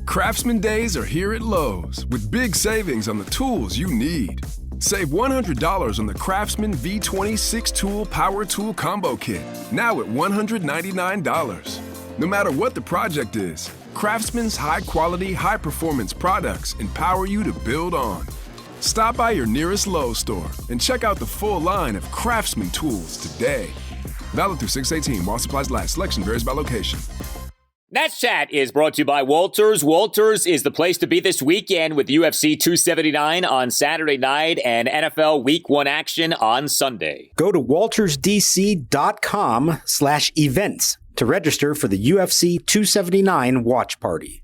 Craftsman Days are here at Lowe's with big savings on the tools you need. Save $100 on the Craftsman V20 6-tool power tool combo kit, now at $199. No matter what the project is, Craftsman's high-quality, high-performance products empower you to build on. Stop by your nearest Lowe's store and check out the full line of Craftsman tools today. Valid through 6/18 while supplies last. Selection varies by location. Nats Chat is brought to you by Walters. Walters is the place to be this weekend with UFC 279 on Saturday night and NFL Week 1 action on Sunday. Go to waltersdc.com/events to register for the UFC 279 watch party.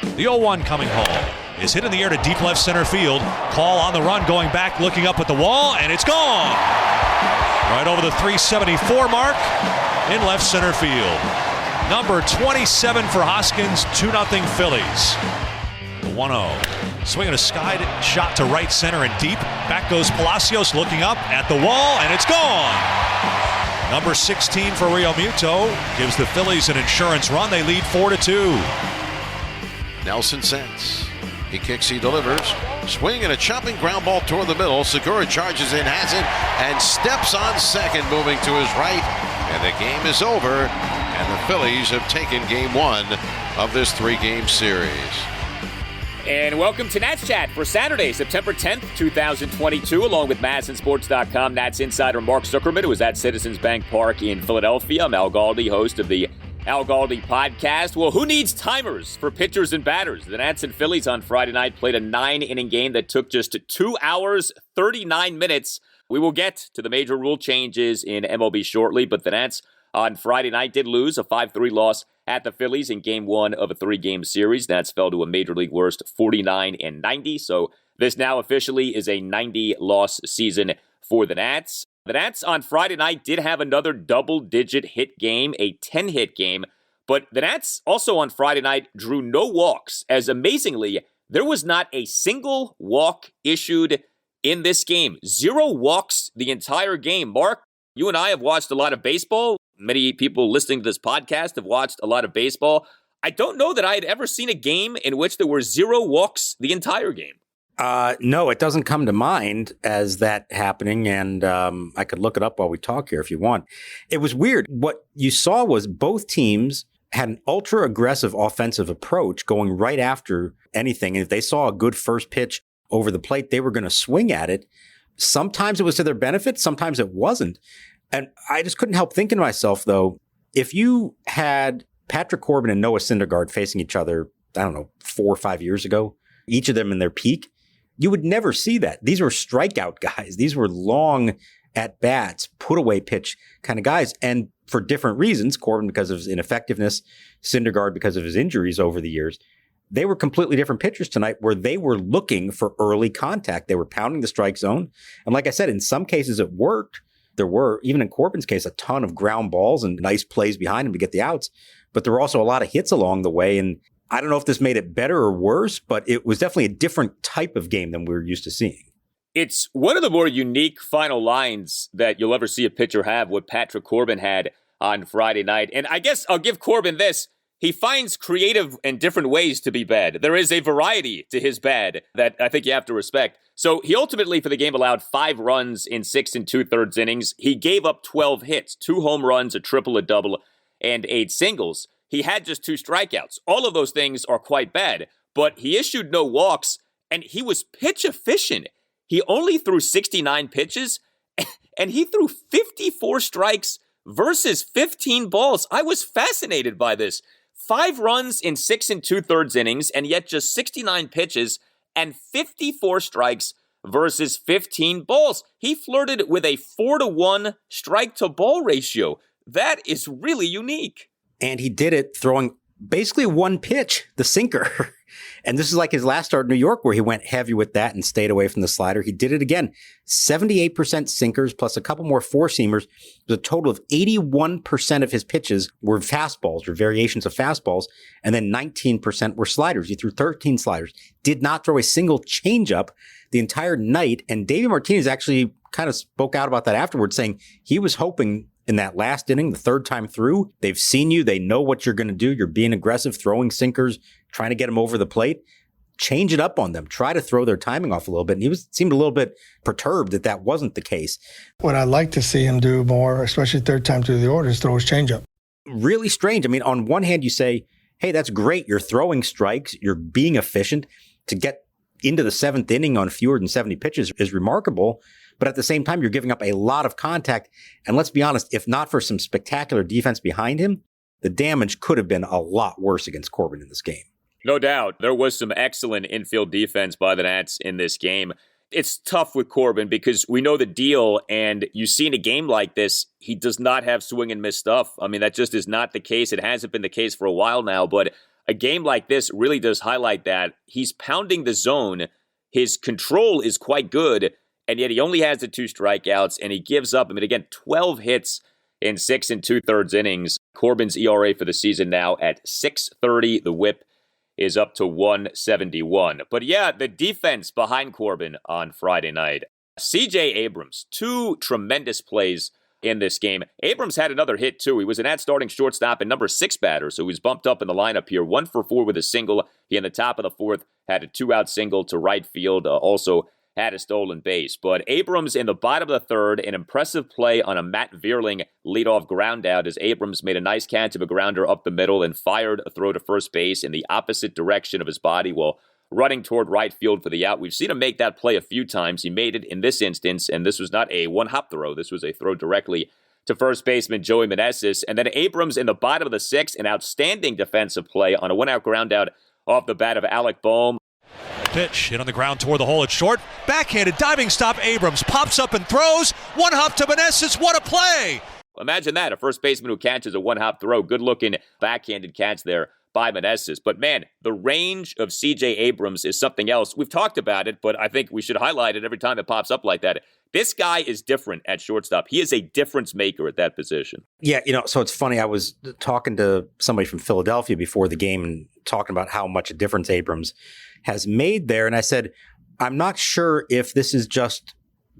The 0-1 coming home is hit in the air to deep left center field. Call on the run, going back, looking up at the wall, and it's gone. Right over the 374 mark in left center field. Number 27 for Hoskins, 2-0 Phillies. The 1-0. Swinging a sky shot to right center and deep. Back goes Palacios looking up at the wall, and it's gone. Number 16 for Rio Muto gives the Phillies an insurance run. They lead 4-2. Nelson sends. He kicks, he delivers. Swing and a chopping ground ball toward the middle. Segura charges in, has it, and steps on second, moving to his right. And the game is over. And the Phillies have taken game 1 of this 3-game series. And welcome to Nats Chat for Saturday, September 10th, 2022, along with MASNsports.com. Nats insider Mark Zuckerman, who was at Citizens Bank Park in Philadelphia. I'm Al Galdi, host of the Al Galdi podcast. Well, who needs timers for pitchers and batters? The Nats and Phillies on Friday night played a 9-inning game that took just 2 hours, 39 minutes. We will get to the major rule changes in MLB shortly, but the Nats on Friday night did lose a 5-3 loss at the Phillies in game 1 of a 3-game series. Nats fell to a major league worst 49-90, so this now officially is a 90-loss season for the Nats. The Nats on Friday night did have another double-digit hit game, a 10-hit game, but the Nats also on Friday night drew no walks, as amazingly, there was not a single walk issued in this game. 0 walks the entire game. Mark, you and I have watched a lot of baseball. Many people listening to this podcast have watched a lot of baseball. I don't know that I had ever seen a game in which there were 0 walks the entire game. No, it doesn't come to mind as that happening, and I could look it up while we talk here if you want. It was weird. What you saw was both teams had an ultra-aggressive offensive approach going right after anything. And if they saw a good first pitch over the plate, they were going to swing at it. Sometimes it was to their benefit, sometimes it wasn't. And I just couldn't help thinking to myself, though, if you had Patrick Corbin and Noah Syndergaard facing each other, I don't know, 4 or 5 years ago, each of them in their peak, you would never see that. These were strikeout guys. These were long at-bats, put-away pitch kind of guys. And for different reasons, Corbin because of his ineffectiveness, Syndergaard because of his injuries over the years, they were completely different pitchers tonight where they were looking for early contact. They were pounding the strike zone. And like I said, in some cases it worked. There were, even in Corbin's case, a ton of ground balls and nice plays behind him to get the outs. But there were also a lot of hits along the way. And I don't know if this made it better or worse, but it was definitely a different type of game than we were used to seeing. It's one of the more unique final lines that you'll ever see a pitcher have, what Patrick Corbin had on Friday night. And I guess I'll give Corbin this. He finds creative and different ways to be bad. There is a variety to his bad that I think you have to respect. So he ultimately, for the game, allowed 5 runs in 6 2/3 innings. He gave up 12 hits, 2 home runs, a triple, a double, and 8 singles. He had just 2 strikeouts. All of those things are quite bad, but he issued no walks, and he was pitch efficient. He only threw 69 pitches, and he threw 54 strikes versus 15 balls. I was fascinated by this. 5 runs in 6 2/3 innings, and yet just 69 pitches and 54 strikes versus 15 balls. He flirted with a 4-to-1 strike-to-ball ratio. That is really unique. And he did it throwing basically one pitch, the sinker. And this is like his last start in New York where he went heavy with that and stayed away from the slider. He did it again. 78% sinkers plus a couple more four-seamers. A total of 81% of his pitches were fastballs or variations of fastballs. And then 19% were sliders. He threw 13 sliders. Did not throw a single changeup the entire night. And Davey Martinez actually kind of spoke out about that afterwards, saying he was hoping in that last inning, the third time through. They've seen you. They know what you're going to do. You're being aggressive, throwing sinkers, trying to get them over the plate. Change it up on them. Try to throw their timing off a little bit. And he seemed a little bit perturbed that wasn't the case. What I'd like to see him do more, especially third time through the order, is throw his changeup. Really strange. I mean, on one hand, you say, hey, that's great. You're throwing strikes. You're being efficient. To get into the seventh inning on fewer than 70 pitches is remarkable. But at the same time, you're giving up a lot of contact. And let's be honest, if not for some spectacular defense behind him, the damage could have been a lot worse against Corbin in this game. No doubt. There was some excellent infield defense by the Nats in this game. It's tough with Corbin because we know the deal, and you see in a game like this, he does not have swing and miss stuff. I mean, that just is not the case. It hasn't been the case for a while now, but a game like this really does highlight that. He's pounding the zone. His control is quite good, and yet he only has the 2 strikeouts, and he gives up, 12 hits in 6 2/3 innings. Corbin's ERA for the season now at 6.30. The whip is up to 171. But yeah, the defense behind Corbin on Friday night. C.J. Abrams, 2 tremendous plays in this game. Abrams had another hit, too. He was an at-starting shortstop and number 6 batter, so he was bumped up in the lineup here. 1 for 4 with a single. He, in the top of the 4th, had a 2-out single to right field, also had a stolen base. But Abrams in the bottom of the 3rd, an impressive play on a Matt Vierling leadoff ground out as Abrams made a nice catch of a grounder up the middle and fired a throw to first base in the opposite direction of his body while running toward right field for the out. We've seen him make that play a few times. He made it in this instance, and this was not a one-hop throw. This was a throw directly to first baseman Joey Meneses. And then Abrams in the bottom of the 6th, an outstanding defensive play on a one-out ground out off the bat of Alec Boehm. Pitch hit on the ground toward the hole at short. Backhanded diving stop. Abrams pops up and throws. One hop to Meneses. What a play! Imagine that, a first baseman who catches a one-hop throw. Good-looking backhanded catch there by Meneses. But man, the range of C.J. Abrams is something else. We've talked about it, but I think we should highlight it every time it pops up like that. This guy is different at shortstop. He is a difference maker at that position. Yeah, so it's funny. I was talking to somebody from Philadelphia before the game and talking about how much a difference Abrams has made there. And I said, I'm not sure if this is just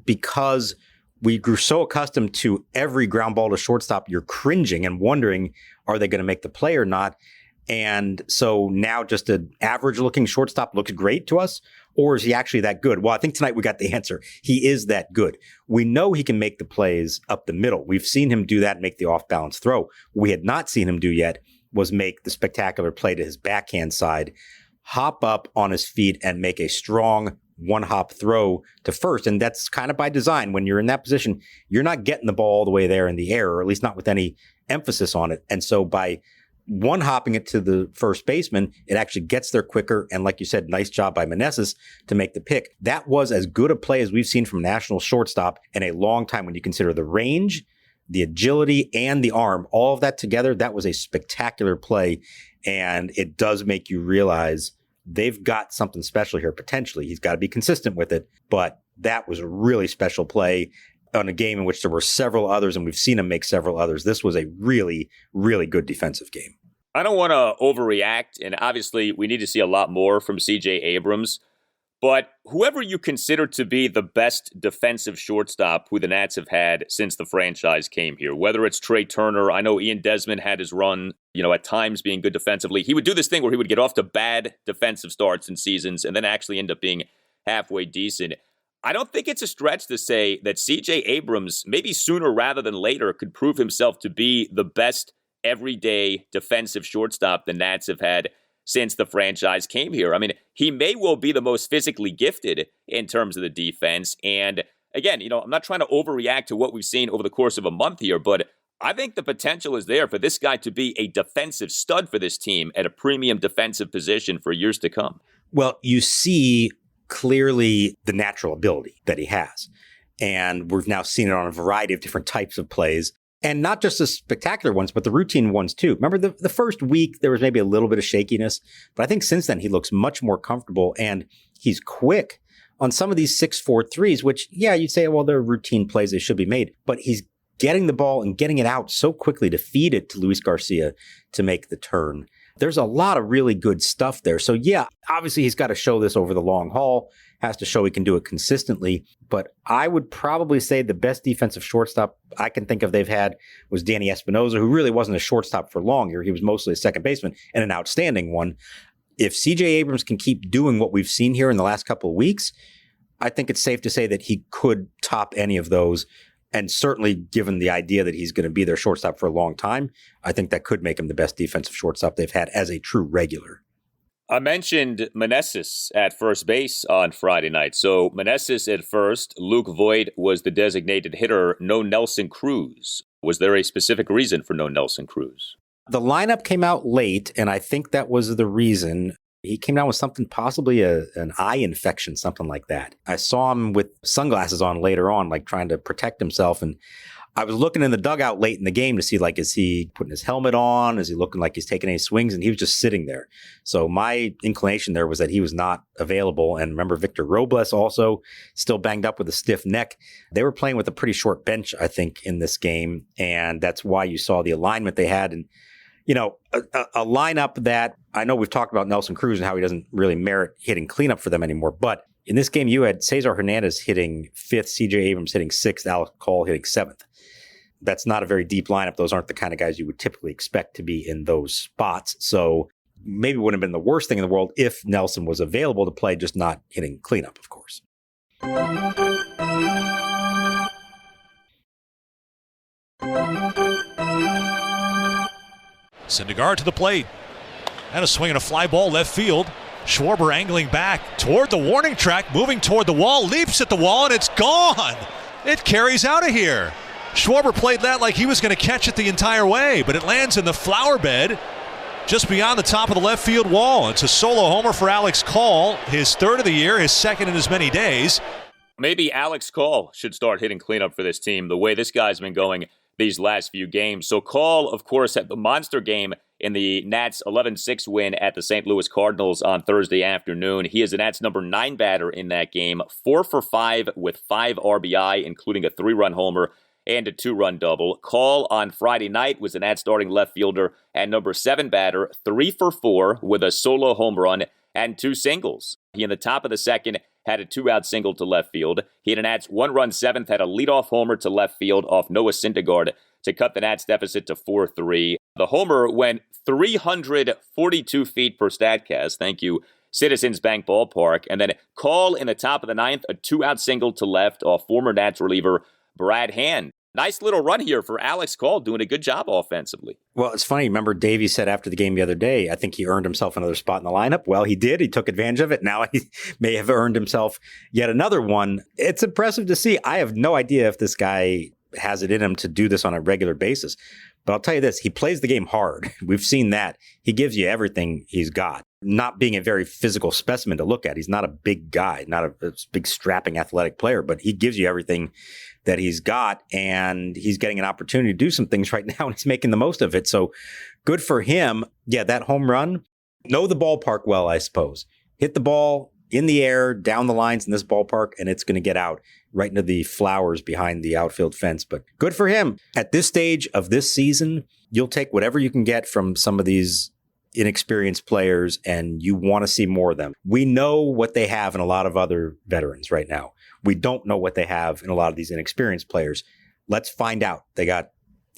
because we grew so accustomed to every ground ball to shortstop, you're cringing and wondering, are they going to make the play or not? And so now just an average looking shortstop looks great to us, or is he actually that good? Well, I think tonight we got the answer. He is that good. We know he can make the plays up the middle. We've seen him do that, make the off balance throw. What we had not seen him do yet was make the spectacular play to his backhand side, hop up on his feet and make a strong one-hop throw to first. And that's kind of by design. When you're in that position, you're not getting the ball all the way there in the air, or at least not with any emphasis on it. And so by one-hopping it to the first baseman, it actually gets there quicker. And like you said, nice job by Meneses to make the pick. That was as good a play as we've seen from national shortstop in a long time when you consider the range, the agility, and the arm. All of that together, that was a spectacular play. And it does make you realize they've got something special here, potentially. He's got to be consistent with it. But that was a really special play on a game in which there were several others, and we've seen him make several others. This was a really, really good defensive game. I don't want to overreact, and obviously we need to see a lot more from C.J. Abrams. But whoever you consider to be the best defensive shortstop who the Nats have had since the franchise came here, whether it's Trey Turner, I know Ian Desmond had his run, at times being good defensively. He would do this thing where he would get off to bad defensive starts in seasons and then actually end up being halfway decent. I don't think it's a stretch to say that C.J. Abrams, maybe sooner rather than later, could prove himself to be the best everyday defensive shortstop the Nats have had since the franchise came here. I mean, he may well be the most physically gifted in terms of the defense. And again, I'm not trying to overreact to what we've seen over the course of a month here, but I think the potential is there for this guy to be a defensive stud for this team at a premium defensive position for years to come. Well, you see clearly the natural ability that he has. And we've now seen it on a variety of different types of plays. And not just the spectacular ones, but the routine ones too. Remember the first week, there was maybe a little bit of shakiness, but I think since then he looks much more comfortable and he's quick on some of these 6-4 threes, which, yeah, you'd say, well, they're routine plays, they should be made, but he's getting the ball and getting it out so quickly to feed it to Luis Garcia to make the turn. There's a lot of really good stuff there. So yeah, obviously he's got to show this over the long haul, has to show he can do it consistently. But I would probably say the best defensive shortstop I can think of they've had was Danny Espinosa, who really wasn't a shortstop for long here. He was mostly a second baseman and an outstanding one. If CJ Abrams can keep doing what we've seen here in the last couple of weeks, I think it's safe to say that he could top any of those. And certainly given the idea that he's going to be their shortstop for a long time, I think that could make him the best defensive shortstop they've had as a true regular. I mentioned Meneses at first base on Friday night. So Meneses at first, Luke Voigt was the designated hitter, no Nelson Cruz. Was there a specific reason for no Nelson Cruz? The lineup came out late, and I think that was the reason. He came down with something, possibly an eye infection, something like that. I saw him with sunglasses on later on, like trying to protect himself. And I was looking in the dugout late in the game to see, like, is he putting his helmet on? Is he looking like he's taking any swings? And he was just sitting there. So my inclination there was that he was not available. And remember, Victor Robles also still banged up with a stiff neck. They were playing with a pretty short bench, I think, in this game. And that's why you saw the alignment they had. And you know, a lineup that I know we've talked about Nelson Cruz and how he doesn't really merit hitting cleanup for them anymore. But in this game, you had Cesar Hernandez hitting 5th, CJ Abrams hitting 6th, Alex Call hitting 7th. That's not a very deep lineup. Those aren't the kind of guys you would typically expect to be in those spots. So maybe it wouldn't have been the worst thing in the world if Nelson was available to play, just not hitting cleanup, of course. Syndergaard to the plate. And a swing and a fly ball left field. Schwarber angling back toward the warning track, moving toward the wall, leaps at the wall, and it's gone. It carries out of here. Schwarber played that like he was going to catch it the entire way, but it lands in the flower bed just beyond the top of the left field wall. It's a solo homer for Alex Call, his 3rd of the year, his 2nd in as many days. Maybe Alex Call should start hitting cleanup for this team, the way this guy's been going these last few games. So Call, of course, had the monster game in the Nats 11-6 win at the St. Louis Cardinals on Thursday afternoon. He is the Nats number 9 batter in that game, 4 for 5 with 5 RBI, including a 3-run homer and a 2-run double. Call on Friday night was the Nats starting left fielder and number 7 batter, 3 for 4 with a solo home run and 2 singles. He in the top of the second had a 2-out single to left field. He had a Nats 1-run 7th, had a leadoff homer to left field off Noah Syndergaard to cut the Nats deficit to 4-3. The homer went 342 feet per Statcast. Thank you, Citizens Bank Ballpark. And then Call in the top of the 9th, a 2-out single to left off former Nats reliever Brad Hand. Nice little run here for Alex Call, doing a good job offensively. Well, it's funny. Remember, Davey said after the game the other day, I think he earned himself another spot in the lineup. Well, he did. He took advantage of it. Now he may have earned himself yet another one. It's impressive to see. I have no idea if this guy has it in him to do this on a regular basis. But I'll tell you this, he plays the game hard. We've seen that. He gives you everything he's got. Not being a very physical specimen to look at. He's not a big guy, not a big strapping athletic player, but he gives you everything that he's got, and he's getting an opportunity to do some things right now, and he's making the most of it. So good for him. Yeah, that home run, know the ballpark well, I suppose. Hit the ball in the air, down the lines in this ballpark, and it's going to get out right into the flowers behind the outfield fence. But good for him. At this stage of this season, you'll take whatever you can get from some of these inexperienced players, and you want to see more of them. We know what they have in a lot of other veterans right now. We don't know what they have in a lot of these inexperienced players. Let's find out. They got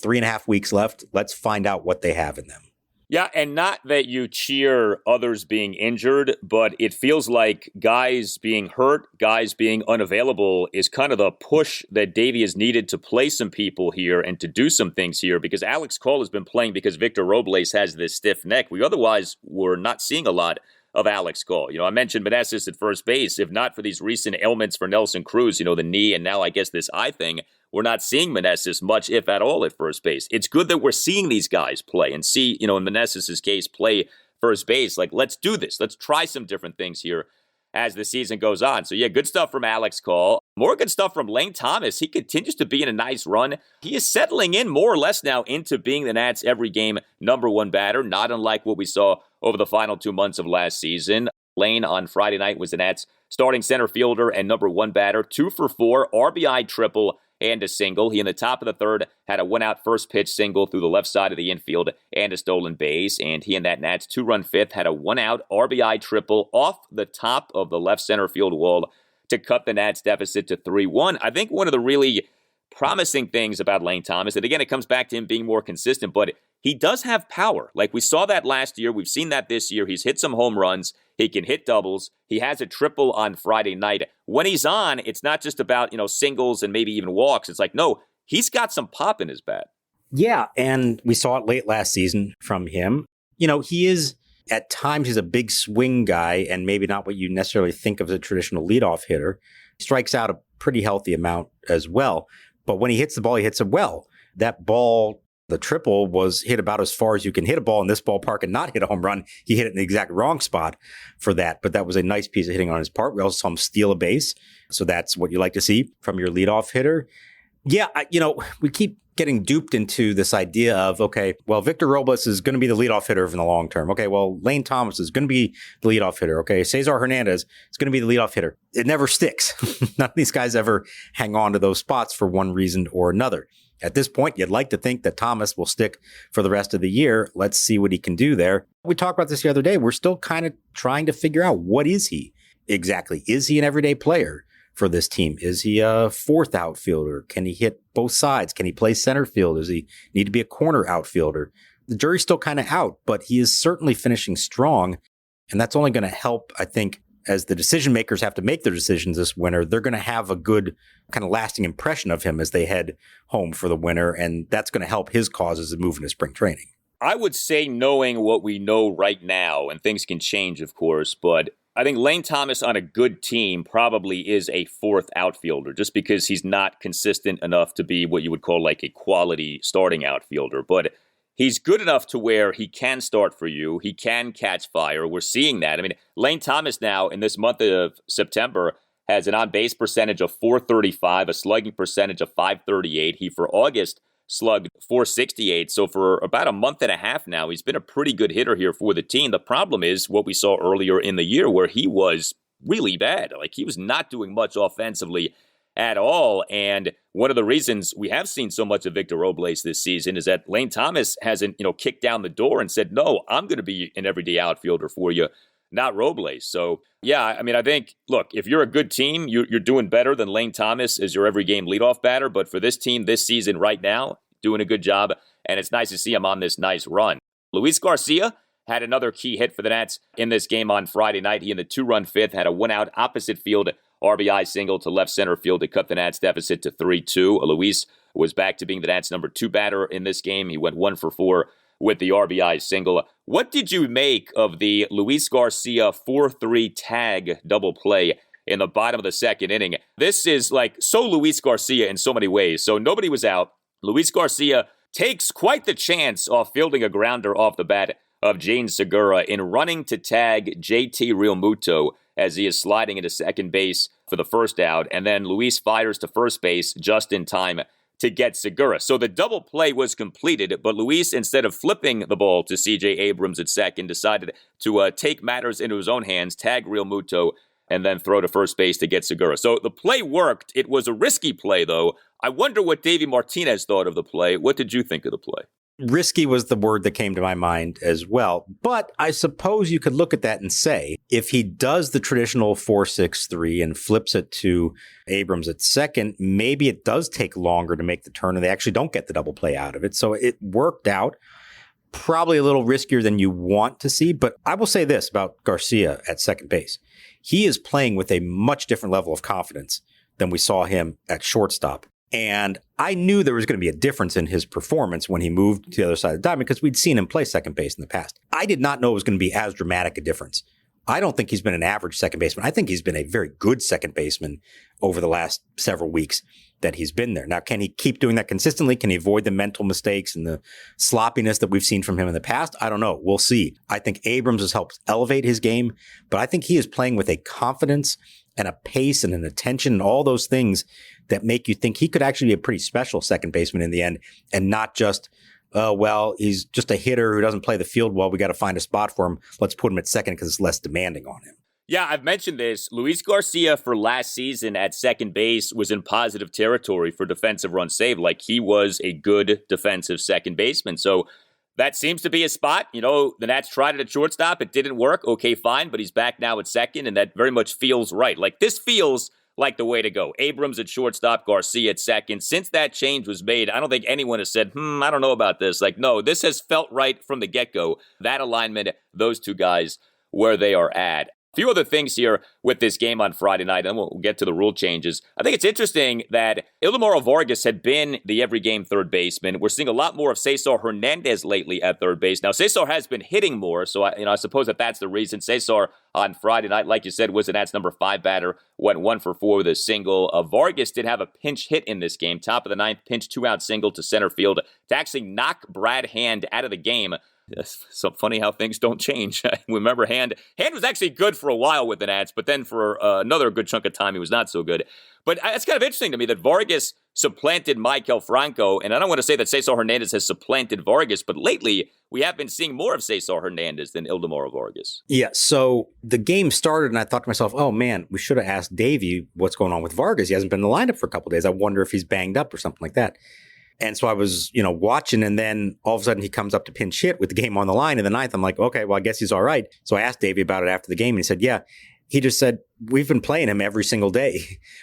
3.5 weeks left. Let's find out what they have in them. Yeah, and not that you cheer others being injured, but it feels like guys being hurt, guys being unavailable is kind of the push that Davey has needed to play some people here and to do some things here, because Alex Call has been playing because Victor Robles has this stiff neck. We otherwise were not seeing a lot of Alex Call. You know, I mentioned Meneses at first base. If not for these recent ailments for Nelson Cruz, you know, the knee and now I guess this eye thing, we're not seeing Meneses much, if at all, at first base. It's good that we're seeing these guys play and see, you know, in Meneses' case, play first base. Like, let's do this. Let's try some different things here as the season goes on. So, yeah, good stuff from Alex Call. More good stuff from Lane Thomas. He continues to be in a nice run. He is settling in more or less now into being the Nats' every game #1 batter, not unlike what we saw over the final 2 months of last season. Lane on Friday night was the Nats' starting center fielder and #1 batter, 2 for 4, RBI triple, and a single. He in the top of the third had a one-out first pitch single through the left side of the infield and a stolen base. And he in that Nats two-run fifth had a one-out RBI triple off the top of the left center field wall to cut the Nats deficit to 3-1. I think one of the really promising things about Lane Thomas, and again, it comes back to him being more consistent, but he does have power. Like we saw that last year. We've seen that this year. He's hit some home runs. He can hit doubles. He has a triple on Friday night. When he's on, it's not just about, singles and maybe even walks. It's like, no, he's got some pop in his bat. Yeah, and we saw it late last season from him. He is, at times, he's a big swing guy and maybe not what you necessarily think of as a traditional leadoff hitter. He strikes out a pretty healthy amount as well. But when he hits the ball, he hits it well. That ball, the triple, was hit about as far as you can hit a ball in this ballpark and not hit a home run. He hit it in the exact wrong spot for that, but that was a nice piece of hitting on his part. We also saw him steal a base, so that's what you like to see from your leadoff hitter. Yeah, we keep getting duped into this idea of, okay, well, Victor Robles is going to be the leadoff hitter in the long term. Okay, well, Lane Thomas is going to be the leadoff hitter. Okay, Cesar Hernandez is going to be the leadoff hitter. It never sticks. None of these guys ever hang on to those spots for one reason or another. At this point, you'd like to think that Thomas will stick for the rest of the year. Let's see what he can do there. We talked about this the other day. We're still kind of trying to figure out, what is he exactly? Is he an everyday player for this team? Is he a fourth outfielder? Can he hit both sides? Can he play center field? Does he need to be a corner outfielder? The jury's still kind of out, but he is certainly finishing strong. And that's only going to help, I think, as the decision makers have to make their decisions this winter. They're going to have a good kind of lasting impression of him as they head home for the winter. And that's going to help his cause as they move into spring training. I would say, knowing what we know right now, and things can change, of course, but I think Lane Thomas on a good team probably is a fourth outfielder, just because he's not consistent enough to be what you would call like a quality starting outfielder. But he's good enough to where he can start for you. He can catch fire. We're seeing that. I mean, Lane Thomas now in this month of September has an on-base percentage of .435, a slugging percentage of .538. He, for August, slugged .468. So for about a month and a half now, he's been a pretty good hitter here for the team. The problem is what we saw earlier in the year, where he was really bad. Like, he was not doing much offensively at all. And one of the reasons we have seen so much of Victor Robles this season is that Lane Thomas hasn't, kicked down the door and said, no, I'm going to be an everyday outfielder for you, not Robles. So, yeah, I mean, I think, look, if you're a good team, you're doing better than Lane Thomas as your every game leadoff batter. But for this team this season right now, doing a good job. And it's nice to see him on this nice run. Luis Garcia had another key hit for the Nats in this game on Friday night. He in the two-run fifth had a one-out opposite field RBI single to left center field to cut the Nats deficit to 3-2. Luis was back to being the Nats' number 2 batter in this game. He went 1 for 4 with the RBI single. What did you make of the Luis Garcia 4-3 tag double play in the bottom of the second inning? This is like so Luis Garcia in so many ways. So nobody was out. Luis Garcia takes quite the chance off fielding a grounder off the bat of James Segura in running to tag JT Realmuto as he is sliding into second base for the first out. And then Luis fires to first base just in time to get Segura. So the double play was completed, but Luis, instead of flipping the ball to C.J. Abrams at second, decided to take matters into his own hands, tag Realmuto, and then throw to first base to get Segura. So the play worked. It was a risky play, though. I wonder what Davey Martinez thought of the play. What did you think of the play? Risky was the word that came to my mind as well. But I suppose you could look at that and say, if he does the traditional 4-6-3 and flips it to Abrams at second, maybe it does take longer to make the turn and they actually don't get the double play out of it. So it worked out. Probably a little riskier than you want to see. But I will say this about Garcia at second base. He is playing with a much different level of confidence than we saw him at shortstop. And I knew there was going to be a difference in his performance when he moved to the other side of the diamond because we'd seen him play second base in the past. I did not know it was going to be as dramatic a difference. I don't think he's been an average second baseman. I think he's been a very good second baseman over the last several weeks that he's been there. Now, can he keep doing that consistently? Can he avoid the mental mistakes and the sloppiness that we've seen from him in the past? I don't know. We'll see. I think Abrams has helped elevate his game, but I think he is playing with a confidence and a pace and an attention and all those things that make you think he could actually be a pretty special second baseman in the end and not just, well, he's just a hitter who doesn't play the field well. We got to find a spot for him. Let's put him at second because it's less demanding on him. Yeah, I've mentioned this. Luis Garcia for last season at second base was in positive territory for defensive runs saved. Like, he was a good defensive second baseman. So that seems to be a spot. You know, the Nats tried it at shortstop. It didn't work. Okay, fine. But he's back now at second, and that very much feels right. Like, this feels like the way to go. Abrams at shortstop, Garcia at second. Since that change was made, I don't think anyone has said, I don't know about this. Like, no, this has felt right from the get-go. That alignment, those two guys, where they are at. A few other things here with this game on Friday night, and then we'll get to the rule changes. I think it's interesting that Ildemaro Vargas had been the every-game third baseman. We're seeing a lot more of Cesar Hernandez lately at third base. Now, Cesar has been hitting more, so I suppose that's the reason. Cesar on Friday night, like you said, was the Nats' number 5 batter, went 1 for 4 with a single. Vargas did have a pinch hit in this game, top of the ninth, pinch 2-out single to center field to actually knock Brad Hand out of the game. It's so funny how things don't change. Remember, Hand was actually good for a while with the Nats, but then for another good chunk of time, he was not so good. But it's kind of interesting to me that Vargas supplanted Maikel Franco, and I don't want to say that Cesar Hernandez has supplanted Vargas, but lately we have been seeing more of Cesar Hernandez than Ildemaro Vargas. Yeah, so the game started, and I thought to myself, oh man, we should have asked Davey what's going on with Vargas. He hasn't been in the lineup for a couple of days. I wonder if he's banged up or something like that. And so I was, watching, and then all of a sudden he comes up to pinch hit with the game on the line in the ninth. I'm like, okay, well, I guess he's all right. So I asked Davey about it after the game, and he said, yeah. He just said, we've been playing him every single day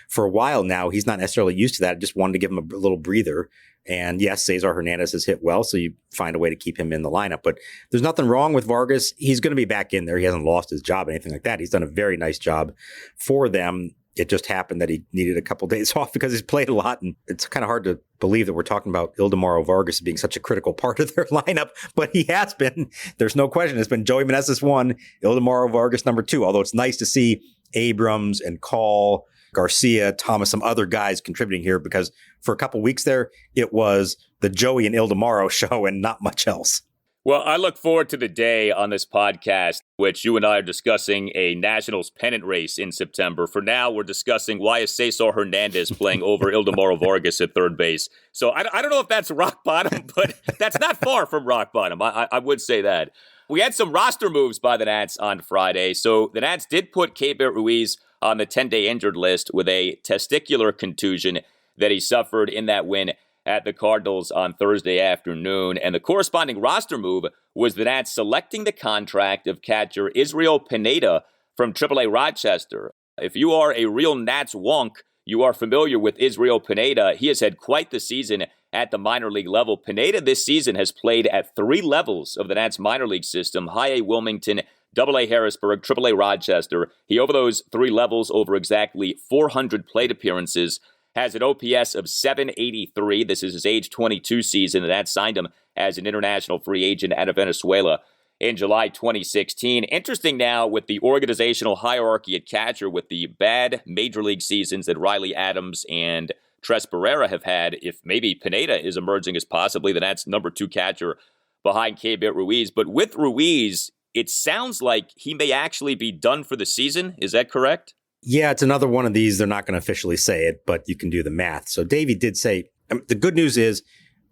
for a while now. He's not necessarily used to that. I just wanted to give him a little breather. And yes, Cesar Hernandez has hit well, so you find a way to keep him in the lineup. But there's nothing wrong with Vargas. He's going to be back in there. He hasn't lost his job, anything like that. He's done a very nice job for them. It just happened that he needed a couple of days off because he's played a lot. And it's kind of hard to believe that we're talking about Ildemaro Vargas being such a critical part of their lineup, but he has been. There's no question. It's been Joey Meneses 1, Ildemaro Vargas number 2, although it's nice to see Abrams and Call, Garcia, Thomas, some other guys contributing here, because for a couple of weeks there, it was the Joey and Ildemaro show and not much else. Well, I look forward to the day on this podcast which you and I are discussing a Nationals pennant race in September. For now, we're discussing why is Cesar Hernandez playing over Ildemaro Vargas at third base. So I don't know if that's rock bottom, but that's not far from rock bottom. I would say that. We had some roster moves by the Nats on Friday. So the Nats did put Keibert Ruiz on the 10-day injured list with a testicular contusion that he suffered in that win at the Cardinals on Thursday afternoon. And the corresponding roster move was the Nats selecting the contract of catcher Israel Pineda from AAA Rochester. If you are a real Nats wonk, you are familiar with Israel Pineda. He has had quite the season at the minor league level. Pineda this season has played at 3 levels of the Nats minor league system: High-A Wilmington, AA Harrisburg, AAA Rochester. He, over those 3 levels, over exactly 400 plate appearances, has an OPS of 783. This is his age 22 season, and that signed him as an international free agent out of Venezuela in July 2016. Interesting now with the organizational hierarchy at catcher, with the bad major league seasons that Riley Adams and Tres Barrera have had, if maybe Pineda is emerging as possibly the Nats' number 2 catcher behind Keibert Ruiz. But with Ruiz, it sounds like he may actually be done for the season. Is that correct? Yeah, it's another one of these. They're not going to officially say it, but you can do the math. So Davey did say, the good news is,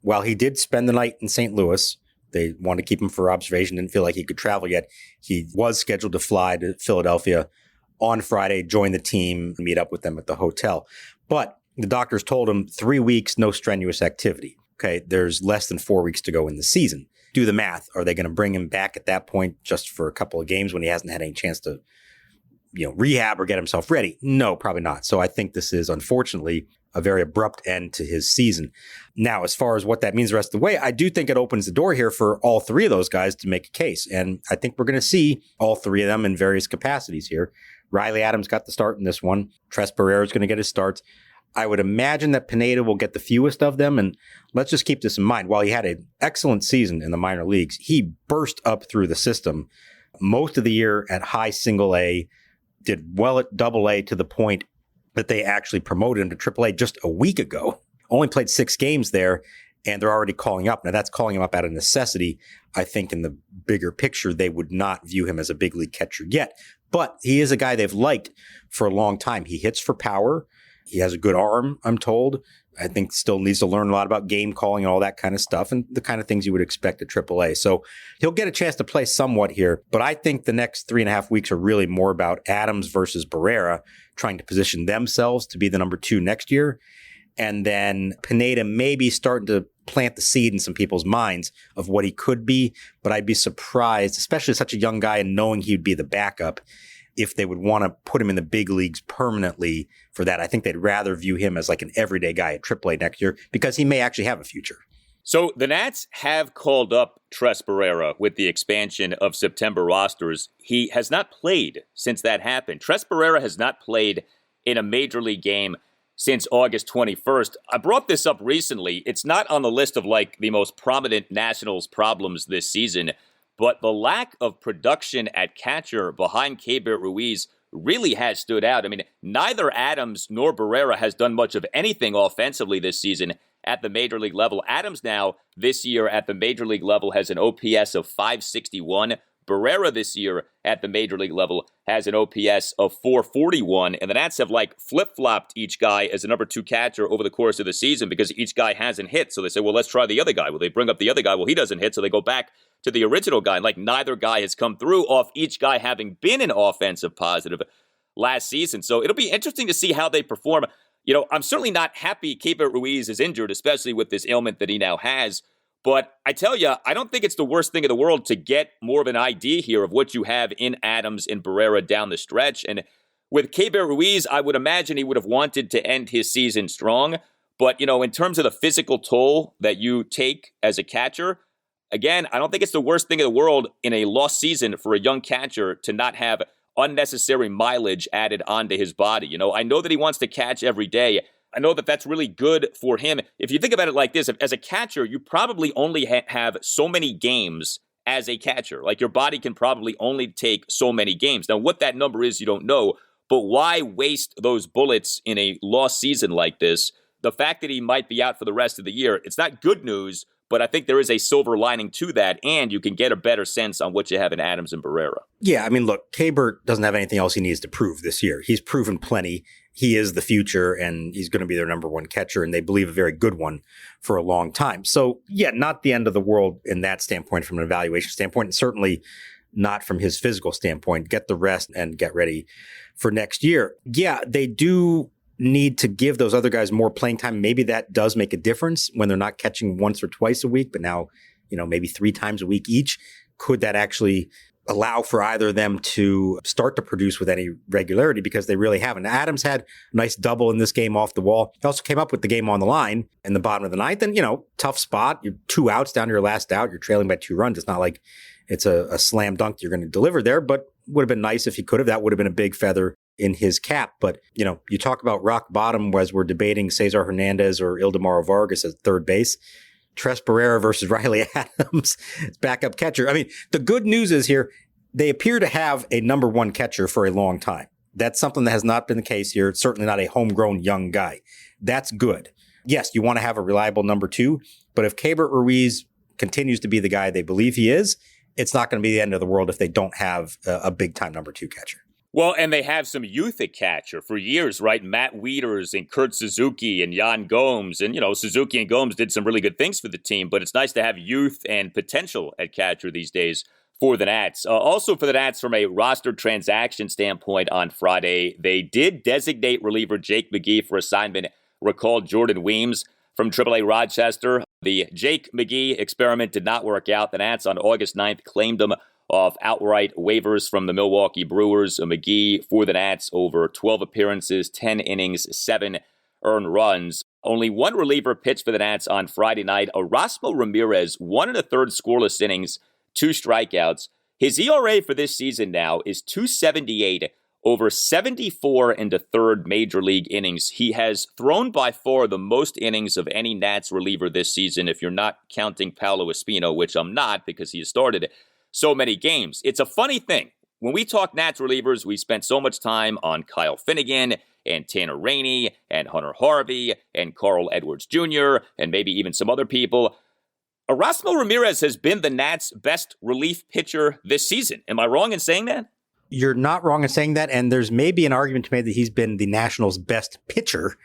while he did spend the night in St. Louis, they wanted to keep him for observation, didn't feel like he could travel yet. He was scheduled to fly to Philadelphia on Friday, join the team, meet up with them at the hotel. But the doctors told him 3 weeks, no strenuous activity. Okay, there's less than 4 weeks to go in the season. Do the math. Are they going to bring him back at that point just for a couple of games when he hasn't had any chance to rehab or get himself ready? No, probably not. So I think this is, unfortunately, a very abrupt end to his season. Now, as far as what that means the rest of the way, I do think it opens the door here for all 3 of those guys to make a case. And I think we're going to see all 3 of them in various capacities here. Riley Adams got the start in this one. Tres Barrera is going to get his starts. I would imagine that Pineda will get the fewest of them. And let's just keep this in mind. While he had an excellent season in the minor leagues, he burst up through the system most of the year at high single A, did well at double A to the point that they actually promoted him to triple A just a week ago. Only played 6 games there, and they're already calling up. Now, that's calling him up out of necessity. I think in the bigger picture, they would not view him as a big league catcher yet. But he is a guy they've liked for a long time. He hits for power. He has a good arm, I'm told. I think still needs to learn a lot about game calling and all that kind of stuff and the kind of things you would expect at AAA. So he'll get a chance to play somewhat here. But I think the next 3.5 weeks are really more about Adams versus Barrera trying to position themselves to be the number 2 next year. And then Pineda maybe starting to plant the seed in some people's minds of what he could be. But I'd be surprised, especially such a young guy and knowing he'd be the backup, if they would want to put him in the big leagues permanently for that. I think they'd rather view him as like an everyday guy at AAA next year because he may actually have a future. So the Nats have called up Tres Barrera with the expansion of September rosters. He has not played since that happened. Tres Barrera has not played in a major league game since August 21st. I brought this up recently. It's not on the list of like the most prominent Nationals problems this season, but the lack of production at catcher behind Keibert Ruiz really has stood out. I mean, neither Adams nor Barrera has done much of anything offensively this season at the major league level. Adams now, this year at the major league level, has an OPS of 561. Barrera this year at the major league level has an OPS of 441. And the Nats have like flip-flopped each guy as a number 2 catcher over the course of the season because each guy hasn't hit. So they say, well, let's try the other guy. Well, they bring up the other guy. Well, he doesn't hit. So they go back to the original guy. And like neither guy has come through off each guy having been an offensive positive last season. So it'll be interesting to see how they perform. You know, I'm certainly not happy Keibert Ruiz is injured, especially with this ailment that he now has. But I tell you, I don't think it's the worst thing in the world to get more of an idea here of what you have in Adams and Barrera down the stretch. And with Keibert Ruiz, I would imagine he would have wanted to end his season strong. But, you know, in terms of the physical toll that you take as a catcher, again, I don't think it's the worst thing in the world in a lost season for a young catcher to not have unnecessary mileage added onto his body. You know, I know that he wants to catch every day. I know that that's really good for him. If you think about it like this, as a catcher, you probably only have so many games as a catcher. Like your body can probably only take so many games. Now, what that number is, you don't know. But why waste those bullets in a lost season like this? The fact that he might be out for the rest of the year, it's not good news, but I think there is a silver lining to that, and you can get a better sense on what you have in Adams and Barrera. Yeah, I mean, look, Keibert doesn't have anything else he needs to prove this year. He's proven plenty. He is the future, and he's going to be their number 1 catcher, and they believe a very good one for a long time. So, yeah, not the end of the world in that standpoint from an evaluation standpoint, and certainly not from his physical standpoint. Get the rest and get ready for next year. Yeah, they do need to give those other guys more playing time. Maybe that does make a difference when they're not catching once or twice a week, but now, you know, maybe 3 times a week each. Could that actually allow for either of them to start to produce with any regularity, because they really haven't. Adams had a nice double in this game off the wall. He also came up with the game on the line in the bottom of the 9th. And, you know, tough spot. You're 2 outs down to your last out. You're trailing by 2 runs. It's not like it's a slam dunk you're going to deliver there, but would have been nice if he could have. That would have been a big feather in his cap. But, you know, you talk about rock bottom as we're debating Cesar Hernandez or Ildemaro Vargas at third base. Tres Barrera versus Riley Adams, backup catcher. I mean, the good news is here, they appear to have a number 1 catcher for a long time. That's something that has not been the case here. It's certainly not a homegrown young guy. That's good. Yes, you want to have a reliable number 2, but if Keibert Ruiz continues to be the guy they believe he is, it's not going to be the end of the world if they don't have a big-time number 2 catcher. Well, and they have some youth at catcher for years, right? Matt Wieters and Kurt Suzuki and Jan Gomes. And, you know, Suzuki and Gomes did some really good things for the team, but it's nice to have youth and potential at catcher these days for the Nats. Also for the Nats, from a roster transaction standpoint on Friday, they did designate reliever Jake McGee for assignment. Recall Jordan Weems from AAA Rochester. The Jake McGee experiment did not work out. The Nats on August 9th claimed him off outright waivers from the Milwaukee Brewers. McGee for the Nats over 12 appearances, 10 innings, 7 earned runs. Only 1 reliever pitched for the Nats on Friday night. Erasmo Ramirez, 1 1/3 scoreless innings, 2 strikeouts. His ERA for this season now is .278 over 74 1/3 major league innings. He has thrown by far the most innings of any Nats reliever this season, if you're not counting Paolo Espino, which I'm not because he has started so many games. It's a funny thing. When we talk Nats relievers, we spent so much time on Kyle Finnegan and Tanner Rainey and Hunter Harvey and Carl Edwards Jr. and maybe even some other people. Erasmo Ramirez has been the Nats' best relief pitcher this season. Am I wrong in saying that? You're not wrong in saying that. And there's maybe an argument to be made that he's been the Nationals' best pitcher,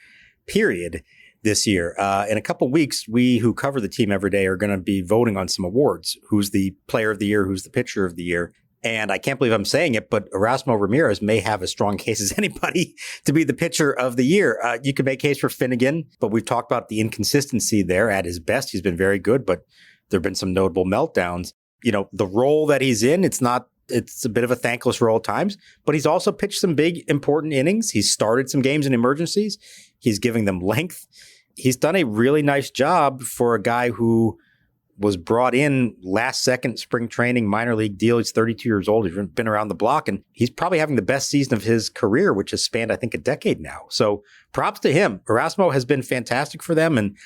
period, this year. In a couple of weeks, we who cover the team every day are going to be voting on some awards. Who's the player of the year? Who's the pitcher of the year? And I can't believe I'm saying it, but Erasmo Ramirez may have as strong case as anybody to be the pitcher of the year. You could make a case for Finnegan, but we've talked about the inconsistency there. At his best, he's been very good, but there have been some notable meltdowns. You know, the role that he's in, it's a bit of a thankless role at times, but he's also pitched some big, important innings. He's started some games in emergencies. He's giving them length. He's done a really nice job for a guy who was brought in last second spring training, minor league deal. He's 32 years old. He's been around the block, and he's probably having the best season of his career, which has spanned, I think, a decade now. So props to him. Erasmo has been fantastic for them, and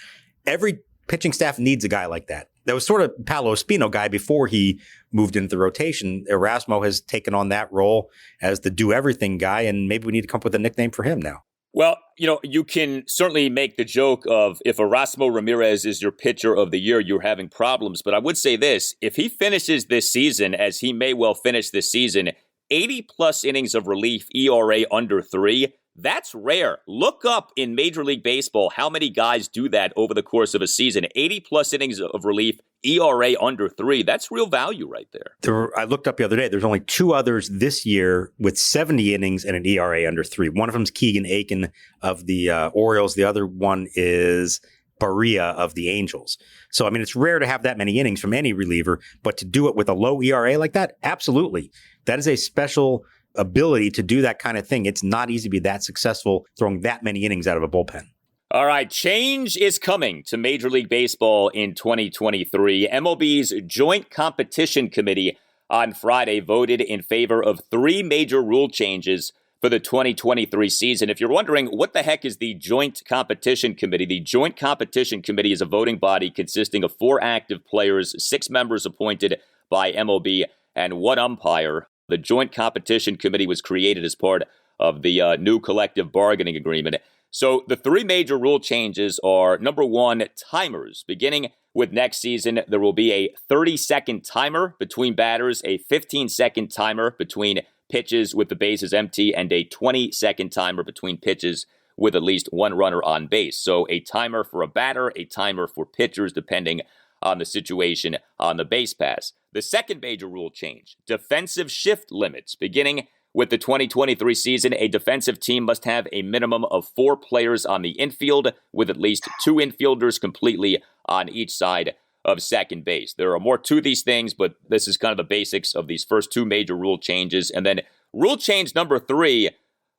every pitching staff needs a guy like that. That was sort of Paolo Espino guy before he moved into the rotation. Erasmo has taken on that role as the do-everything guy, and maybe we need to come up with a nickname for him now. Well, you know, you can certainly make the joke of if Erasmo Ramirez is your pitcher of the year, you're having problems. But I would say this, if he finishes this season, as he may well finish this season, 80-plus innings of relief, ERA under 3, that's rare. Look up in Major League Baseball how many guys do that over the course of a season. 80-plus innings of relief, ERA under 3. That's real value right there. I looked up the other day. There's only 2 others this year with 70 innings and an ERA under 3. One of them is Keegan Aiken of the Orioles. The other one is Barria of the Angels. So, I mean, it's rare to have that many innings from any reliever, but to do it with a low ERA like that, absolutely. That is a special ability to do that kind of thing. It's not easy to be that successful throwing that many innings out of a bullpen. All right, change is coming to Major League Baseball in 2023. MLB's Joint Competition Committee on Friday voted in favor of 3 major rule changes for the 2023 season. If you're wondering, what the heck is the Joint Competition Committee? The Joint Competition Committee is a voting body consisting of 4 active players, 6 members appointed by MLB, and 1 umpire. The Joint Competition Committee was created as part of the new collective bargaining agreement. So the 3 major rule changes are, number 1, timers. Beginning with next season, there will be a 30-second timer between batters, a 15-second timer between pitches with the bases empty, and a 20-second timer between pitches with at least 1 runner on base. So a timer for a batter, a timer for pitchers, depending on the situation on the base pass. The second major rule change, defensive shift limits. Beginning with the 2023 season, a defensive team must have a minimum of 4 players on the infield, with at least 2 infielders completely on each side of second base. There are more to these things, but this is kind of the basics of these first 2 major rule changes. And then rule change number 3,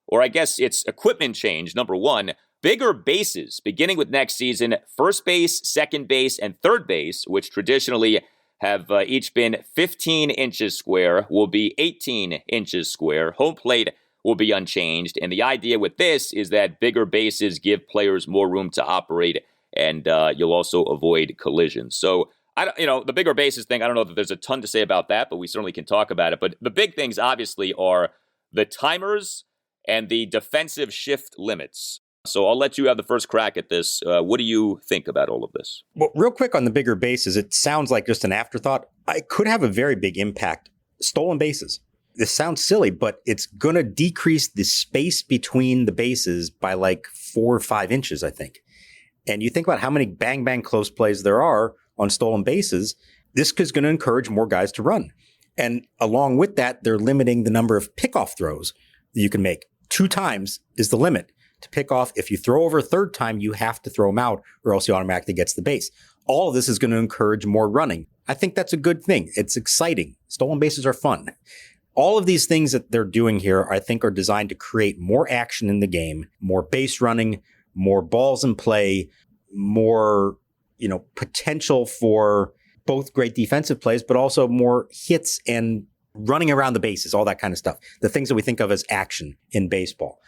or I guess it's equipment change number 1, bigger bases. Beginning with next season, first base, second base, and third base, which traditionally have each been 15 inches square, will be 18 inches square. Home plate will be unchanged. And the idea with this is that bigger bases give players more room to operate, and you'll also avoid collisions. So, the bigger bases thing, I don't know that there's a ton to say about that, but we certainly can talk about it. But the big things, obviously, are the timers and the defensive shift limits. So I'll let you have the first crack at this. What do you think about all of this? Well, real quick on the bigger bases, it sounds like just an afterthought. It could have a very big impact. Stolen bases. This sounds silly, but it's going to decrease the space between the bases by like 4 or 5 inches, I think. And you think about how many bang close plays there are on stolen bases. This is going to encourage more guys to run. And along with that, they're limiting the number of pickoff throws that you can make. 2 times is the limit to pick off. If you throw over a third time, you have to throw them out or else he automatically gets the base. All of this is going to encourage more running. I think that's a good thing. It's exciting. Stolen bases are fun. All of these things that they're doing here, I think, are designed to create more action in the game, more base running, more balls in play, more, potential for both great defensive plays, but also more hits and running around the bases, all that kind of stuff. The things that we think of as action in baseball.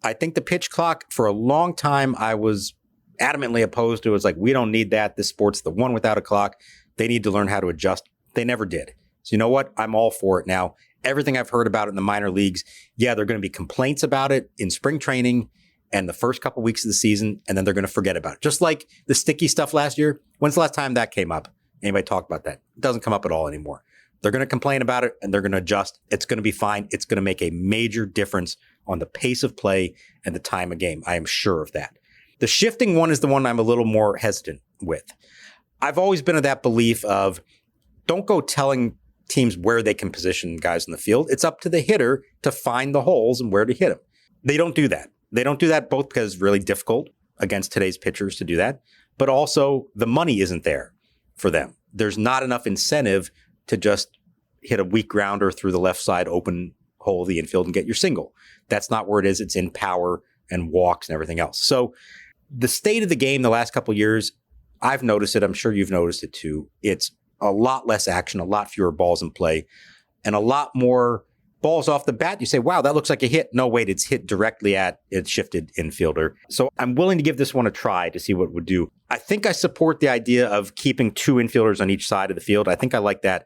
I think the pitch clock, for a long time, I was adamantly opposed to. It was like, we don't need that. This sport's the one without a clock. They need to learn how to adjust. They never did. So you know what? I'm all for it now. Everything I've heard about it in the minor leagues, there are going to be complaints about it in spring training and the first couple weeks of the season, and then they're going to forget about it. Just like the sticky stuff last year. When's the last time that came up? Anybody talk about that? It doesn't come up at all anymore. They're going to complain about it and they're going to adjust. It's going to be fine. It's going to make a major difference on the pace of play and the time of game. I am sure of that. The shifting one is the one I'm a little more hesitant with. I've always been of that belief of don't go telling teams where they can position guys in the field. It's up to the hitter to find the holes and where to hit them. They don't do that. They don't do that both because it's really difficult against today's pitchers to do that, but also the money isn't there for them. There's not enough incentive to just hit a weak grounder through the left side open hole of the infield and get your single. That's not where it is. It's in power and walks and everything else. So the state of the game the last couple of years, I've noticed it. I'm sure you've noticed it too. It's a lot less action, a lot fewer balls in play, and a lot more balls off the bat. You say, wow, that looks like a hit. No, wait, it's hit directly at its shifted infielder. So I'm willing to give this one a try to see what it would do. I think I support the idea of keeping two infielders on each side of the field. I think I like that.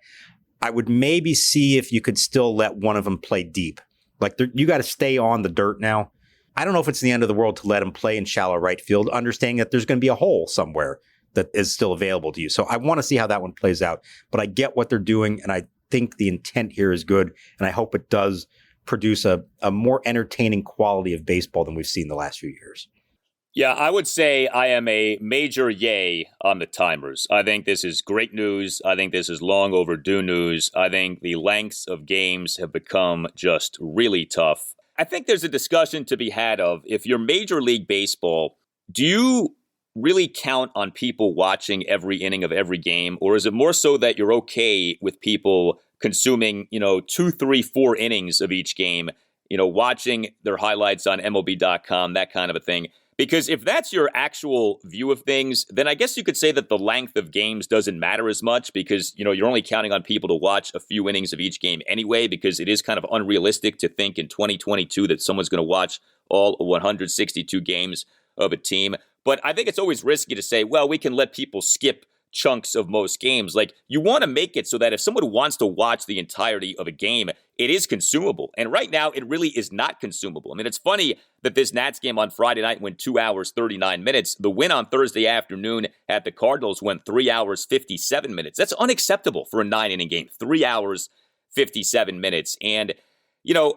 I would maybe see if you could still let one of them play deep. Like you got to stay on the dirt now. I don't know if it's the end of the world to let him play in shallow right field, understanding that there's going to be a hole somewhere that is still available to you. So I want to see how that one plays out. But I get what they're doing, and I think the intent here is good, and I hope it does produce a more entertaining quality of baseball than we've seen the last few years. Yeah, I would say I am a major yay on the timers. I think this is great news. I think this is long overdue news. I think the lengths of games have become just really tough. I think there's a discussion to be had of if you're Major League Baseball, do you really count on people watching every inning of every game? Or is it more so that you're okay with people consuming, 2, 3, 4 innings of each game, watching their highlights on MLB.com, that kind of a thing? Because if that's your actual view of things, then I guess you could say that the length of games doesn't matter as much because, you're only counting on people to watch a few innings of each game anyway, because it is kind of unrealistic to think in 2022 that someone's going to watch all 162 games of a team. But I think it's always risky to say, well, we can let people skip chunks of most games. Like, you want to make it so that if someone wants to watch the entirety of a game, it is consumable. And right now, it really is not consumable. I mean, it's funny that this Nats game on Friday night went 2 hours, 39 minutes. The win on Thursday afternoon at the Cardinals went 3 hours, 57 minutes. That's unacceptable for a 9-inning game. 3 hours, 57 minutes. And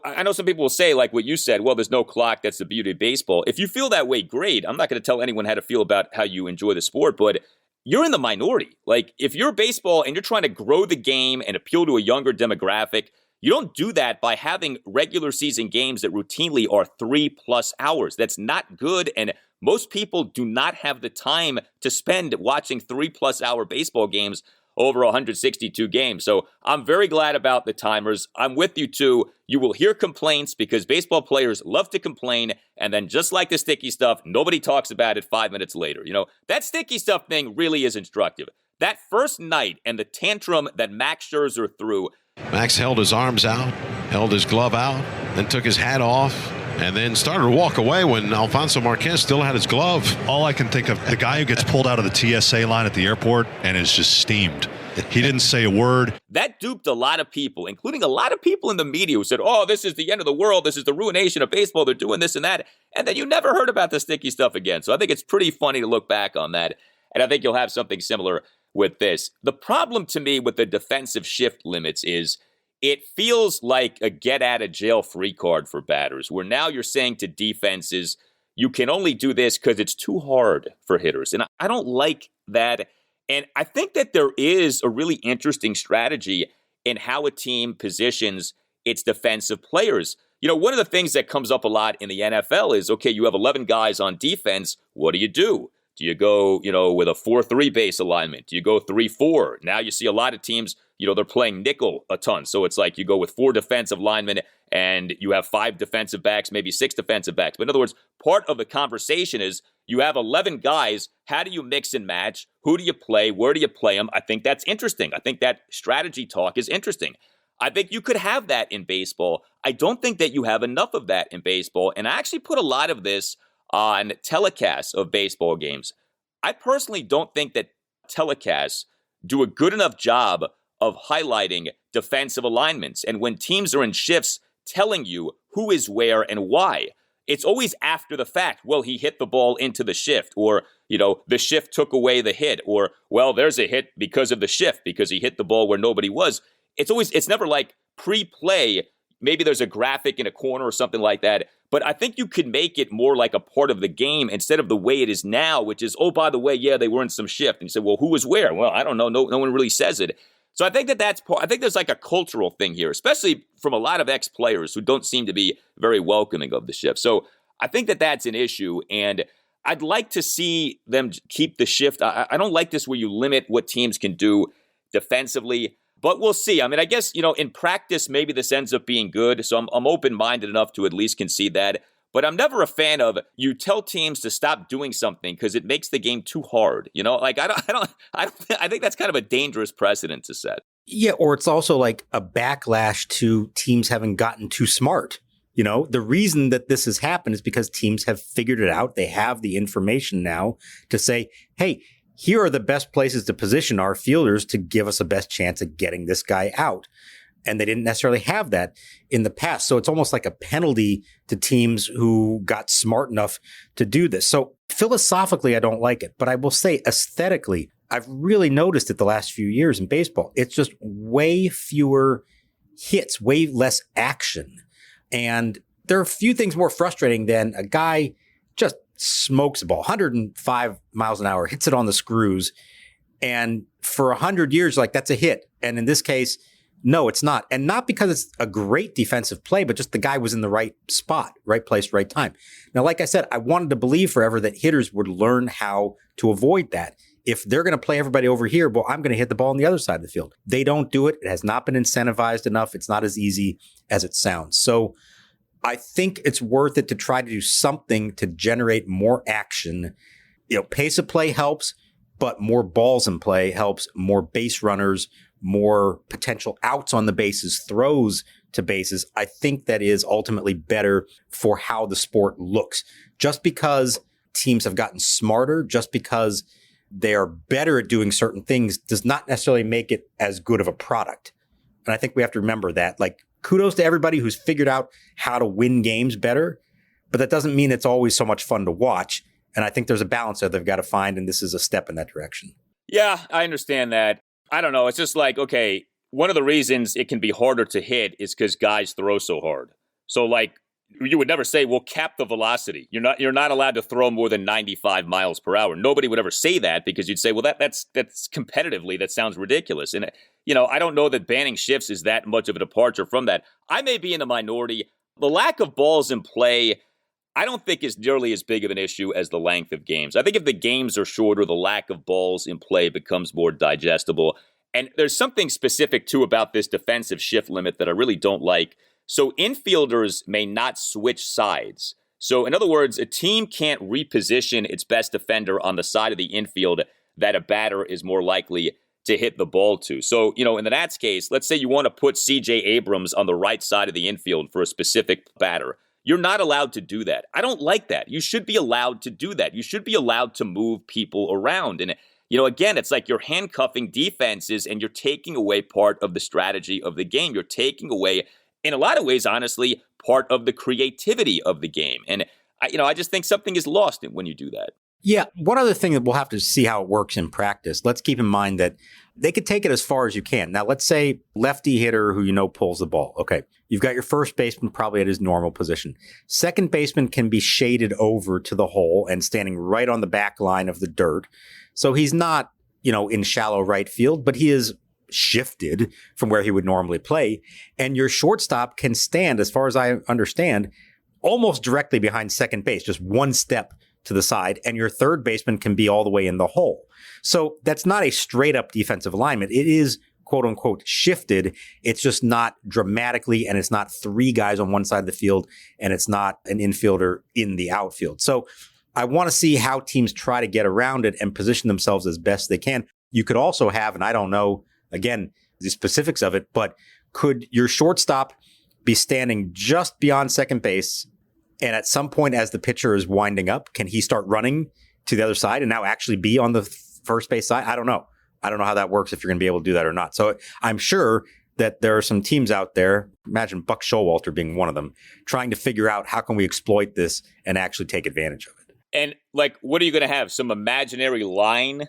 I know some people will say, like what you said, well, there's no clock. That's the beauty of baseball. If you feel that way, great. I'm not going to tell anyone how to feel about how you enjoy the sport, but you're in the minority. Like, if you're baseball and you're trying to grow the game and appeal to a younger demographic, you don't do that by having regular season games that routinely are 3+ hours. That's not good, and most people do not have the time to spend watching 3+ hour baseball games over 162 games. So I'm very glad about the timers. I'm with you too. You will hear complaints because baseball players love to complain. And then just like the sticky stuff, nobody talks about it 5 minutes later. That sticky stuff thing really is instructive. That first night and the tantrum that Max Scherzer threw. Max held his arms out, held his glove out, then took his hat off, and then started to walk away when Alfonso Marquez still had his glove. All I can think of, the guy who gets pulled out of the TSA line at the airport and is just steamed. He didn't say a word. That duped a lot of people, including a lot of people in the media who said, oh, this is the end of the world. This is the ruination of baseball. They're doing this and that. And then you never heard about the sticky stuff again. So I think it's pretty funny to look back on that. And I think you'll have something similar with this. The problem to me with the defensive shift limits is it feels like a get-out-of-jail-free card for batters, where now you're saying to defenses, you can only do this because it's too hard for hitters. And I don't like that. And I think that there is a really interesting strategy in how a team positions its defensive players. One of the things that comes up a lot in the NFL is, okay, you have 11 guys on defense. What do? Do you go, with a 4-3 base alignment? Do you go 3-4? Now you see a lot of teams, they're playing nickel a ton. So it's like you go with 4 defensive linemen and you have 5 defensive backs, maybe 6 defensive backs. But in other words, part of the conversation is you have 11 guys. How do you mix and match? Who do you play? Where do you play them? I think that's interesting. I think that strategy talk is interesting. I think you could have that in baseball. I don't think that you have enough of that in baseball. And I actually put a lot of this on telecasts of baseball games. I personally don't think that telecasts do a good enough job of highlighting defensive alignments. And when teams are in shifts, telling you who is where and why. It's always after the fact. Well, he hit the ball into the shift, or, the shift took away the hit, or, well, there's a hit because of the shift, because he hit the ball where nobody was. it's never like pre-play. Maybe there's a graphic in a corner or something like that. But I think you could make it more like a part of the game instead of the way it is now, which is, oh, by the way, yeah, they were in some shift. And you say, well, who was where? Well, I don't know. No one really says it. So I think that's part. I think there's like a cultural thing here, especially from a lot of ex-players who don't seem to be very welcoming of the shift. So I think that's an issue. And I'd like to see them keep the shift. I don't like this where you limit what teams can do defensively. But we'll see. I mean, I guess, in practice, maybe this ends up being good. So I'm open-minded enough to at least concede that. But I'm never a fan of you tell teams to stop doing something because it makes the game too hard. Like I think that's kind of a dangerous precedent to set. Yeah, or it's also like a backlash to teams having gotten too smart. The reason that this has happened is because teams have figured it out. They have the information now to say, hey, here are the best places to position our fielders to give us a best chance at getting this guy out. And they didn't necessarily have that in the past. So it's almost like a penalty to teams who got smart enough to do this. So philosophically, I don't like it. But I will say aesthetically, I've really noticed it the last few years in baseball. It's just way fewer hits, way less action. And there are a few things more frustrating than a guy just smokes a ball, 105 miles an hour, hits it on the screws. And for 100 years, like that's a hit. And in this case, no, it's not. And not because it's a great defensive play, but just the guy was in the right spot, right place, right time. Now, like I said, I wanted to believe forever that hitters would learn how to avoid that. If they're going to play everybody over here, well, I'm going to hit the ball on the other side of the field. They don't do it. It has not been incentivized enough. It's not as easy as it sounds. So I think it's worth it to try to do something to generate more action. Pace of play helps, but more balls in play helps, more base runners, more potential outs on the bases, throws to bases. I think that is ultimately better for how the sport looks. Just because teams have gotten smarter, just because they are better at doing certain things does not necessarily make it as good of a product. And I think we have to remember that. Like, kudos to everybody who's figured out how to win games better, but that doesn't mean it's always so much fun to watch. And I think there's a balance that they've got to find, and this is a step in that direction. Yeah, I understand that. I don't know. It's just like, okay, one of the reasons it can be harder to hit is because guys throw so hard. So like, you would never say, well, cap the velocity. You're not allowed to throw more than 95 miles per hour. Nobody would ever say that because you'd say, well, that's competitively, that sounds ridiculous. And, I don't know that banning shifts is that much of a departure from that. I may be in the minority. The lack of balls in play, I don't think is nearly as big of an issue as the length of games. I think if the games are shorter, the lack of balls in play becomes more digestible. And there's something specific, too, about this defensive shift limit that I really don't like. So infielders may not switch sides. So in other words, a team can't reposition its best defender on the side of the infield that a batter is more likely to hit the ball to. So, in the Nats case, let's say you want to put C.J. Abrams on the right side of the infield for a specific batter. You're not allowed to do that. I don't like that. You should be allowed to do that. You should be allowed to move people around. And, again, it's like you're handcuffing defenses and you're taking away part of the strategy of the game. You're taking away, in a lot of ways, honestly, part of the creativity of the game. And, I just think something is lost when you do that. Yeah. One other thing that we'll have to see how it works in practice. Let's keep in mind that they could take it as far as you can. Now, let's say lefty hitter who pulls the ball. Okay. You've got your first baseman probably at his normal position. Second baseman can be shaded over to the hole and standing right on the back line of the dirt. So he's not, in shallow right field, but he is shifted from where he would normally play. And your shortstop can stand, as far as I understand, almost directly behind second base, just one step to the side, and your third baseman can be all the way in the hole. So that's not a straight up defensive alignment. It is quote unquote shifted. It's just not dramatically, and it's not three guys on one side of the field, and it's not an infielder in the outfield. So I want to see how teams try to get around it and position themselves as best they can. You could also have, and I don't know, again, the specifics of it, but could your shortstop be standing just beyond second base? And at some point, as the pitcher is winding up, can he start running to the other side and now actually be on the first base side? I don't know. I don't know how that works, if you're going to be able to do that or not. So I'm sure that there are some teams out there, imagine Buck Showalter being one of them, trying to figure out how can we exploit this and actually take advantage of it. And like, what are you going to have? Some imaginary line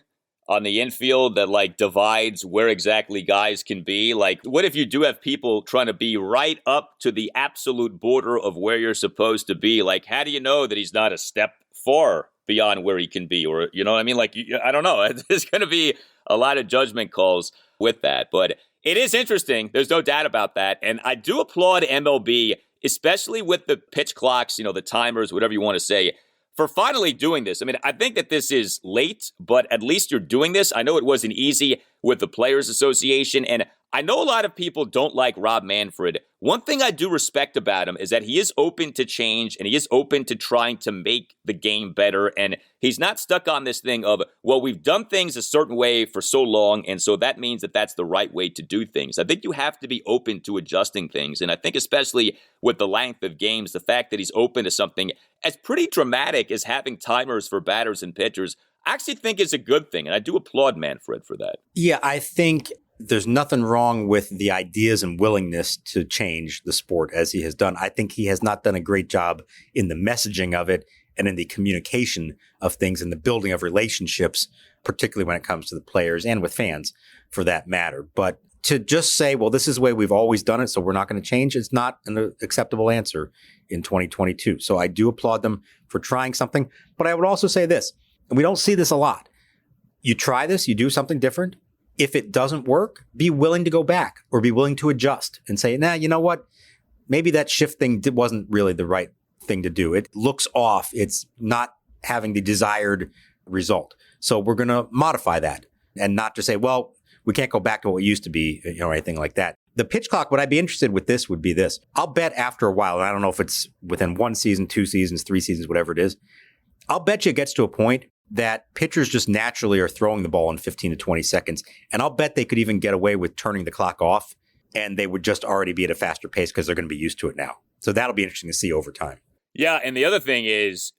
on the infield that like divides where exactly guys can be? Like, what if you do have people trying to be right up to the absolute border of where you're supposed to be? Like, how do you know that he's not a step far beyond where he can be? Or, you know what I mean? Like, I don't know. There's going to be a lot of judgment calls with that. But it is interesting. There's no doubt about that. And I do applaud MLB, especially with the pitch clocks, the timers, whatever you want to say, for finally doing this. I mean, I think that this is late, but at least you're doing this. I know it wasn't easy with the Players Association, and I know a lot of people don't like Rob Manfred. One thing I do respect about him is that he is open to change, and he is open to trying to make the game better, and he's not stuck on this thing of, well, we've done things a certain way for so long, and so that means that that's the right way to do things. I think you have to be open to adjusting things, and I think especially with the length of games, the fact that he's open to something as pretty dramatic as having timers for batters and pitchers, I actually think is a good thing, and I do applaud Manfred for that. Yeah, I think there's nothing wrong with the ideas and willingness to change the sport as he has done. I think he has not done a great job in the messaging of it and in the communication of things and the building of relationships, particularly when it comes to the players and with fans for that matter. But to just say, well, this is the way we've always done it, so we're not going to change, is not an acceptable answer in 2022. So I do applaud them for trying something. But I would also say this, and we don't see this a lot. You try this, you do something different. If it doesn't work, be willing to go back or be willing to adjust and say, nah, you know what? Maybe that shift thing wasn't really the right thing to do. It looks off. It's not having the desired result. So we're going to modify that and not just say, well, we can't go back to what it used to be, or anything like that. The pitch clock, what I'd be interested with this would be this. I'll bet after a while, and I don't know if it's within 1 season, 2 seasons, 3 seasons, whatever it is, I'll bet you it gets to a point that pitchers just naturally are throwing the ball in 15 to 20 seconds. And I'll bet they could even get away with turning the clock off, and they would just already be at a faster pace because they're going to be used to it now. So that'll be interesting to see over time. Yeah, and the other thing is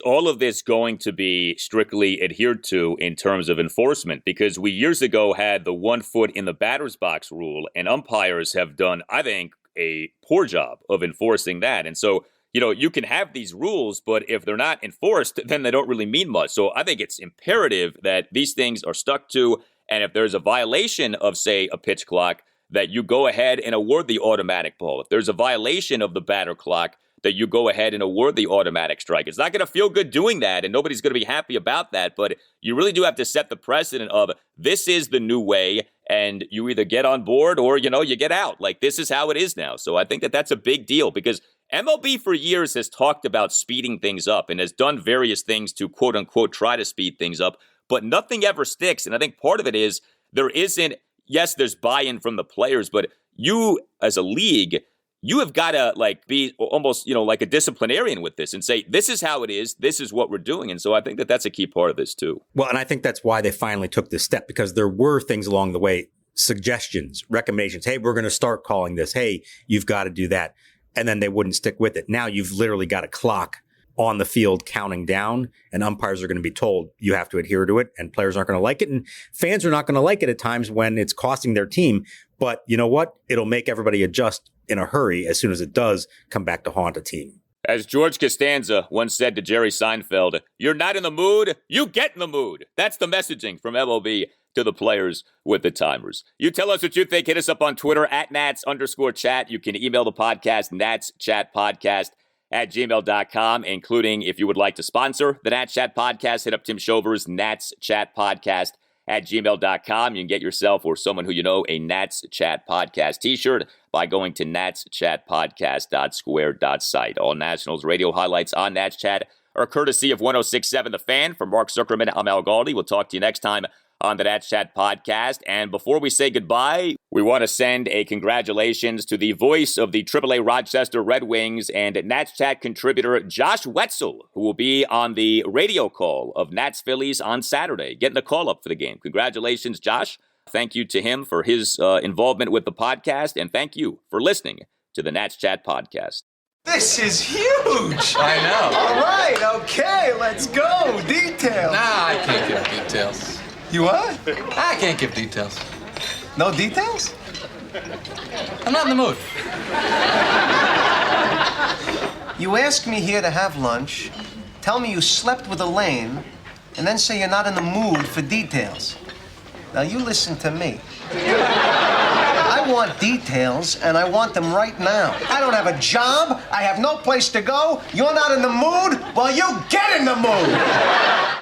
all of this going to be strictly adhered to in terms of enforcement? Because we years ago had the 1 foot in the batter's box rule, and umpires have done, I think, a poor job of enforcing that. And so, you can have these rules, but if they're not enforced, then they don't really mean much. So I think it's imperative that these things are stuck to, and if there's a violation of, say, a pitch clock, that you go ahead and award the automatic ball. If there's a violation of the batter clock, that you go ahead and award the automatic strike. It's not going to feel good doing that, and nobody's going to be happy about that, but you really do have to set the precedent of this is the new way, and you either get on board or, you get out. Like, this is how it is now. So I think that that's a big deal because MLB for years has talked about speeding things up and has done various things to, quote unquote, try to speed things up, but nothing ever sticks. And I think part of it is yes, there's buy-in from the players, but you as a league, you have got to be almost, like a disciplinarian with this and say, this is how it is. This is what we're doing. And so I think that that's a key part of this too. Well, and I think that's why they finally took this step, because there were things along the way, suggestions, recommendations. Hey, we're going to start calling this. Hey, you've got to do that. And then they wouldn't stick with it. Now you've literally got a clock on the field counting down, and umpires are going to be told you have to adhere to it, and players aren't going to like it. And fans are not going to like it at times when it's costing their team. But you know what? It'll make everybody adjust in a hurry as soon as it does come back to haunt a team. As George Costanza once said to Jerry Seinfeld, you're not in the mood, you get in the mood. That's the messaging from MLB to the players with the timers. You tell us what you think. Hit us up on Twitter at Nats_chat. You can email the podcast, natschatpodcast@gmail.com, including if you would like to sponsor the Nats Chat Podcast, hit up Tim Shover's natschatpodcast@gmail.com. You can get yourself or someone who you know a Nats Chat Podcast t-shirt by going to natschatpodcast.square.site. All Nationals radio highlights on Nats Chat are courtesy of 106.7 The Fan. For Mark Zuckerman, I'm Al Galdi. We'll talk to you next time on the Nats Chat Podcast. And before we say goodbye, we want to send a congratulations to the voice of the AAA Rochester Red Wings and Nats Chat contributor Josh Wetzel, who will be on the radio call of Nats Phillies on Saturday, getting the call up for the game. Congratulations, Josh. Thank you to him for his involvement with the podcast, and thank you for listening to the Nats Chat Podcast. This is huge! I know. All right, okay, let's go. Details. Nah, I can't give details. You what? I can't give details. No details? I'm not in the mood. You asked me here to have lunch, tell me you slept with Elaine, and then say you're not in the mood for details. Now, you listen to me. I want details, and I want them right now. I don't have a job. I have no place to go. You're not in the mood? Well, you get in the mood.